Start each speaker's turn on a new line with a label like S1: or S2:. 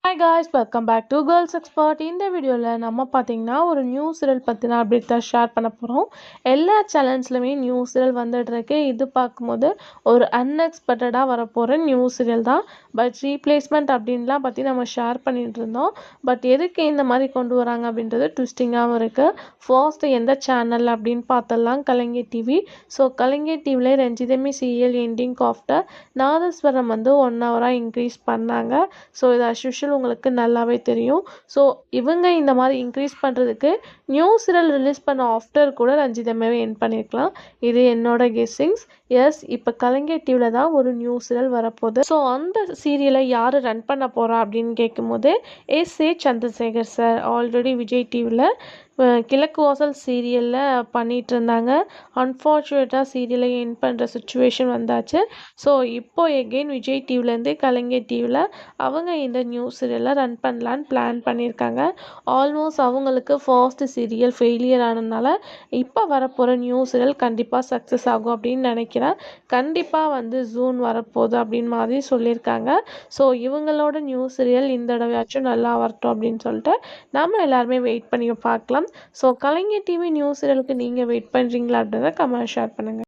S1: Hi guys, welcome back to girls expert. இந்த வீடியோவில் நம்ம பார்த்தீங்கன்னா ஒரு நியூ சீரியல் பற்றின அப்டேட் தான் ஷேர் பண்ண போகிறோம். எல்லா சேனல்ஸ்லையுமே நியூ சீரியல் வந்துட்டுருக்கு. இது பார்க்கும்போது ஒரு அன்எக்ஸ்பெக்டடாக வரப்போகிற நியூ சீரியல் தான். பட் ரீப்ளேஸ்மெண்ட் அப்படின்லாம் பற்றி நம்ம ஷேர் பண்ணிகிட்டு இருந்தோம். பட் எதுக்கு இந்த மாதிரி கொண்டு வராங்க அப்படின்றது ட்விஸ்டிங்காகவும் இருக்குது. ஃபர்ஸ்ட்டு எந்த சேனல் அப்படின்னு பார்த்தலாம், கலைஞர் டிவி. ஸோ கலைஞர் டிவியில் ரஞ்சிதமி சீரியல் எண்டிங் ஆஃப்டர் நாதஸ்வரம் வந்து 1 ஹவராக இன்க்ரீஸ் பண்ணாங்க. ஸோ இது அஸ்யூஷுவல் உங்களுக்கு நல்லாவே தெரியும். ஸோ இவங்க இந்த மாதிரி இன்க்ரீஸ் பண்ணுறதுக்கு நியூ சீரியல் ரிலீஸ் பண்ண ஆஃப்டர் கூட ரஞ்சிதமாவே என் பண்ணியிருக்கலாம். இது என்னோட கெஸ்ஸிங்ஸ். எஸ், இப்போ கலைஞர் டிவியில் தான் ஒரு நியூ சீரியல் வரப்போகுது. ஸோ அந்த சீரியலை யார் ரன் பண்ண போகிறா அப்படின்னு கேட்கும்போது ஏ சந்திரசேகர் சார் ஆல்ரெடி விஜய் டிவியில் கிழக்கு வாசல் சீரியலில் பண்ணிகிட்டு இருந்தாங்க. அன்ஃபார்ச்சுனேட்டாக சீரியலை என் பண்ணுற சுச்சுவேஷன் வந்தாச்சு. ஸோ இப்போ எகெயின் விஜய் டிவிலேருந்து கலைஞர் டிவியில் அவங்க இந்த நியூ சீரியலை ரன் பண்ணலான்னு பிளான் பண்ணியிருக்காங்க. ஆல்மோஸ்ட் அவங்களுக்கு ஃபர்ஸ்ட் சீரியல் ஃபெயிலியர் ஆனதுனால இப்போ வரப்போகிற நியூ சீரியல் கண்டிப்பாக சக்ஸஸ் ஆகும் அப்படின்னு நினைக்கிறேன். கண்டிப்பாக வந்து ஜூன் வரப்போகுது அப்படின்னு மாதிரி சொல்லியிருக்காங்க. ஸோ இவங்களோட நியூ சீரியல் இந்த தடவையாச்சும் நல்லா வரட்டும் அப்படின்னு சொல்லிட்டு நம்ம எல்லாருமே வெயிட் பண்ணி பார்க்கலாம். ஸோ கலைஞர் டிவி நியூ சீரியலுக்கு நீங்கள் வெயிட் பண்ணுறீங்களா அப்படின்றத கமெண்ட் ஷேர் பண்ணுங்கள்.